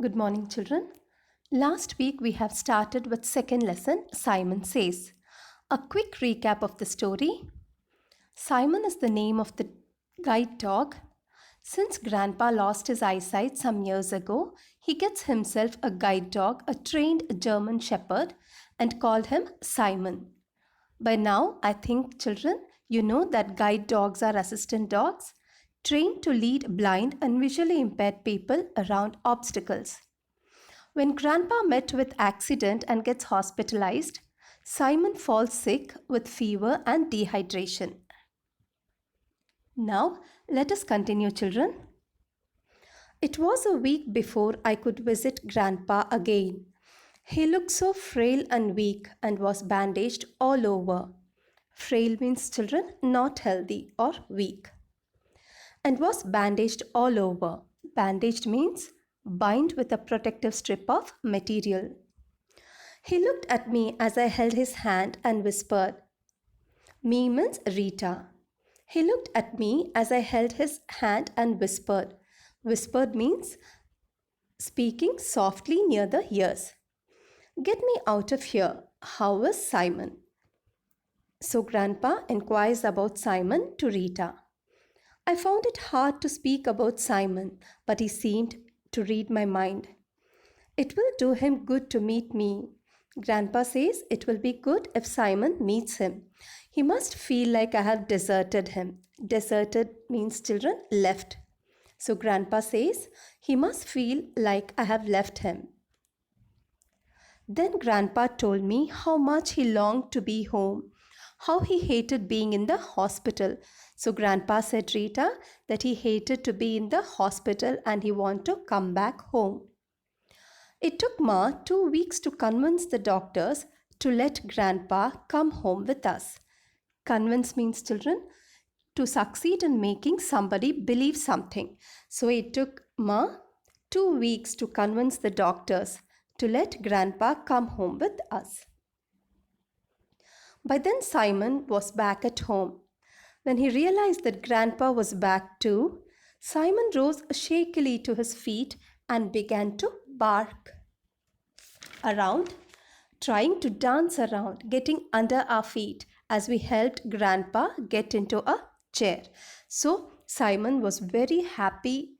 Good morning, children. Last week we have started with second lesson, Simon Says. A quick recap of the story. Simon is the name of the guide dog. Since Grandpa lost his eyesight some years ago, he gets himself a guide dog, a trained German shepherd, and called him Simon. By now, I think, children, you know that guide dogs are assistant dogs trained to lead blind and visually impaired people around obstacles. When Grandpa met with accident and gets hospitalized, Simon falls sick with fever and dehydration. Now, let us continue, children. It was a week before I could visit Grandpa again. He looked so frail and weak and was bandaged all over. Frail means, children, not healthy or weak. And was bandaged all over. Bandaged means bind with a protective strip of material. He looked at me as I held his hand and whispered. Me means Rita. He looked at me as I held his hand and whispered. Whispered means speaking softly near the ears. Get me out of here. How is Simon? So Grandpa inquires about Simon to Rita. I found it hard to speak about Simon, but he seemed to read my mind. It will do him good to meet me. Grandpa says it will be good if Simon meets him. He must feel like I have deserted him. Deserted means, children, left. So Grandpa says he must feel like I have left him. Then Grandpa told me how much he longed to be home, how he hated being in the hospital. So Grandpa said Rita that he hated to be in the hospital and he wanted to come back home. It took Ma 2 weeks to convince the doctors to let Grandpa come home with us. Convince means, children, to succeed in making somebody believe something. So it took Ma 2 weeks to convince the doctors to let Grandpa come home with us. By then Simon was back at home. When he realized that Grandpa was back too, Simon rose shakily to his feet and began to bark around, trying to dance around, getting under our feet as we helped Grandpa get into a chair. So Simon was very happy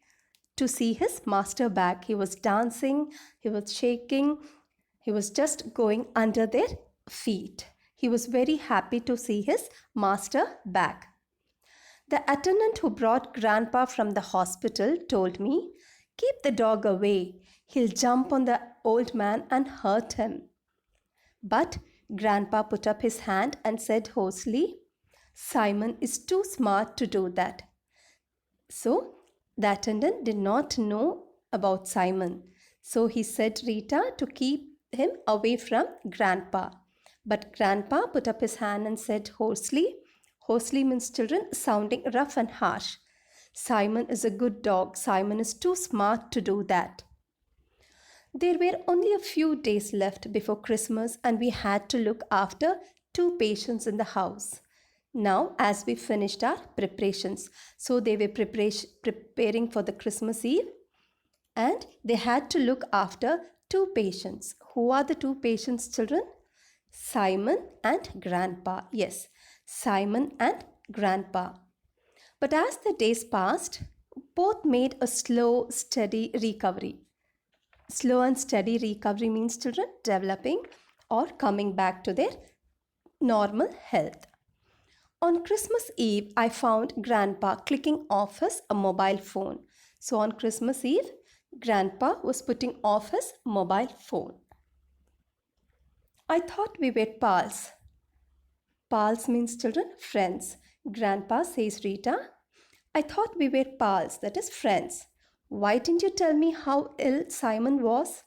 to see his master back. He was dancing, he was shaking, he was just going under their feet. He was very happy to see his master back. The attendant who brought Grandpa from the hospital told me, keep the dog away. He'll jump on the old man and hurt him. But Grandpa put up his hand and said hoarsely, Simon is too smart to do that. So the attendant did not know about Simon. So he said Rita to keep him away from Grandpa. But Grandpa put up his hand and said hoarsely, hoarsely means, children, sounding rough and harsh, Simon is a good dog. Simon is too smart to do that. There were only a few days left before Christmas and we had to look after 2 patients in the house. Now, as we finished our preparations, so they were preparing for the Christmas Eve and they had to look after 2 patients. Who are the 2 patients, children? Simon and Grandpa. Yes, Simon and Grandpa. But as the days passed, both made a slow, steady recovery. Slow and steady recovery means, children, developing or coming back to their normal health. On Christmas Eve, I found Grandpa clicking off his mobile phone. So on Christmas Eve, Grandpa was putting off his mobile phone. I thought we were pals. Pals means, children, friends. Grandpa says Rita, I thought we were pals, that is friends. Why didn't you tell me how ill Simon was?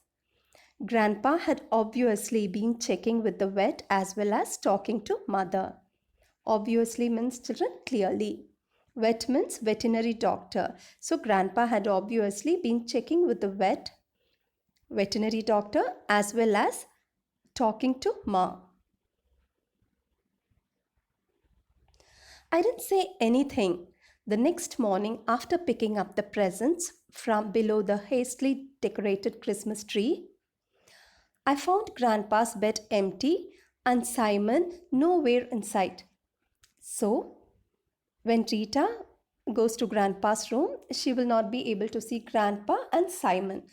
Grandpa had obviously been checking with the vet as well as talking to mother. Obviously means, children, clearly. Vet means veterinary doctor. So Grandpa had obviously been checking with the veterinary doctor as well as talking to Ma. I didn't say anything. The next morning, after picking up the presents, from below the hastily decorated Christmas tree. I found Grandpa's bed empty and Simon nowhere in sight. So, when Rita goes to Grandpa's room, she will not be able to see Grandpa and Simon.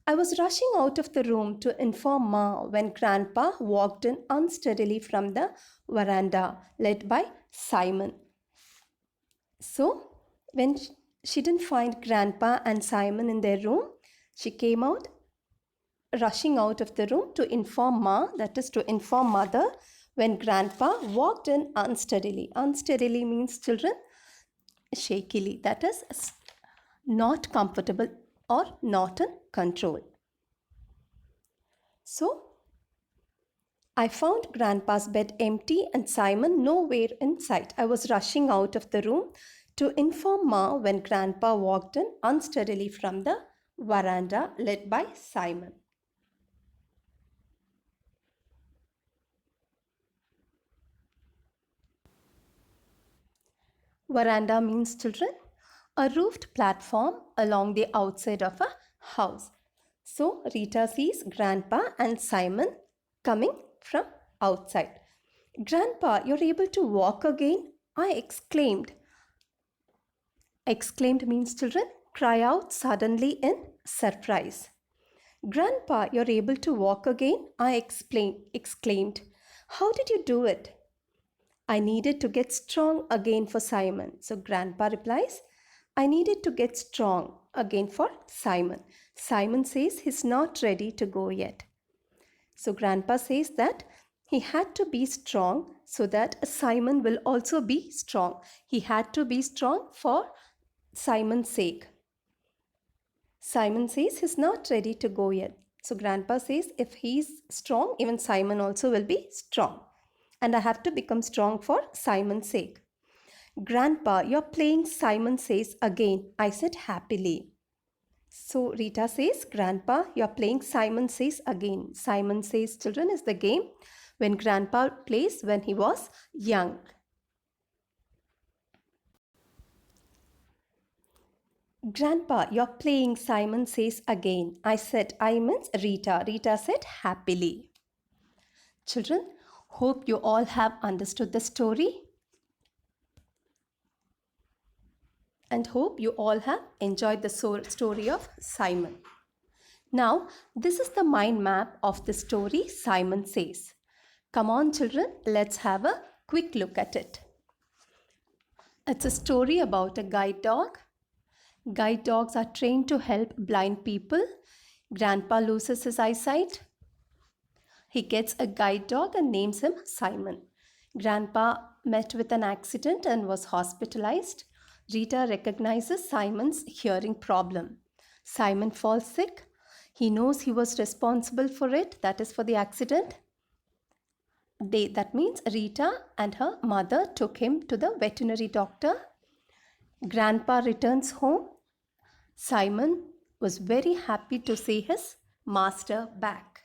I was rushing out of the room to inform Ma when Grandpa walked in unsteadily from the veranda, led by Simon. So, when she didn't find Grandpa and Simon in their room, she came out, rushing out of the room to inform Ma, that is to inform Mother, when Grandpa walked in unsteadily. Unsteadily means, children, shakily, that is not comfortable or not in control. So, I found Grandpa's bed empty and Simon nowhere in sight. I was rushing out of the room to inform Ma when Grandpa walked in unsteadily from the veranda, led by Simon. Veranda means, children, a roofed platform along the outside of a house. So Rita sees Grandpa and Simon coming from outside. Grandpa, you're able to walk again? I exclaimed. Exclaimed means, children, cry out suddenly in surprise. Grandpa, you're able to walk again? I exclaimed. How did you do it? I needed to get strong again for Simon. So Grandpa replies, I needed to get strong again for Simon. Simon says he's not ready to go yet. So Grandpa says that he had to be strong so that Simon will also be strong. He had to be strong for Simon's sake. Simon says he's not ready to go yet. So Grandpa says if he's strong, even Simon also will be strong. And I have to become strong for Simon's sake. Grandpa, you're playing Simon Says again, I said happily. So Rita says, Grandpa, you're playing Simon Says again. Simon Says, children, is the game when Grandpa plays when he was young. Grandpa, you're playing Simon Says again. I said, I means Rita. Rita said happily. Children, hope you all have understood the story. And hope you all have enjoyed the story of Simon. Now, this is the mind map of the story Simon Says. Come on, children, let's have a quick look at it. It's a story about a guide dog. Guide dogs are trained to help blind people. Grandpa loses his eyesight. He gets a guide dog and names him Simon. Grandpa met with an accident and was hospitalized. Rita recognizes Simon's hearing problem. Simon falls sick. He knows he was responsible for it, that is for the accident. That means Rita and her mother took him to the veterinary doctor. Grandpa returns home. Simon was very happy to see his master back.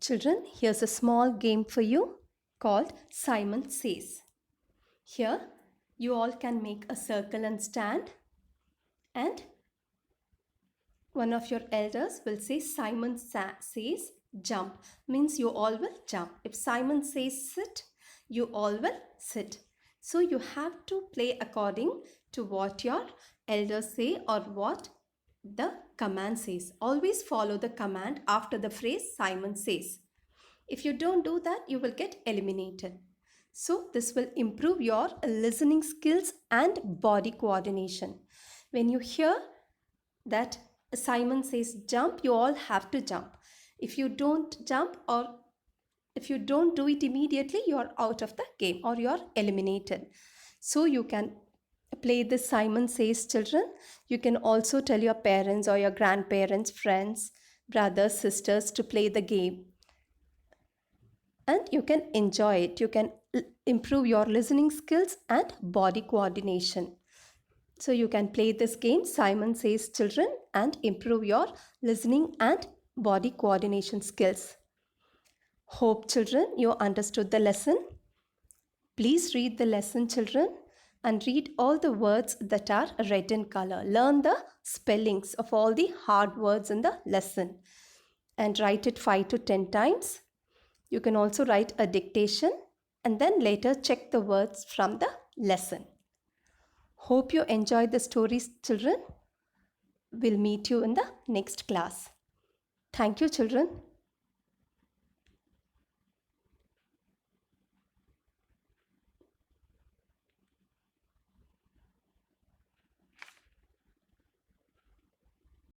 Children, here's a small game for you called Simon Says. Here, you all can make a circle and stand, and one of your elders will say Simon says jump, means you all will jump. If Simon says sit, you all will sit. So you have to play according to what your elders say or what the command says. Always follow the command after the phrase Simon says. If you don't do that, you will get eliminated. So this will improve your listening skills and body coordination. When you hear that Simon says jump, you all have to jump. If you don't jump or if you don't do it immediately, you're out of the game or you're eliminated. So you can play this Simon Says, children. You can also tell your parents or your grandparents, friends, brothers, sisters to play the game. And you can enjoy it. You can improve your listening skills and body coordination. So you can play this game, Simon Says, children, and improve your listening and body coordination skills. Hope, children, you understood the lesson. Please read the lesson, children. and read all the words that are red in color. Learn the spellings of all the hard words in the lesson and write it 5 to 10 times. You can also write a dictation and then later check the words from the lesson. Hope you enjoyed the stories, children. We'll meet you in the next class. Thank you, children.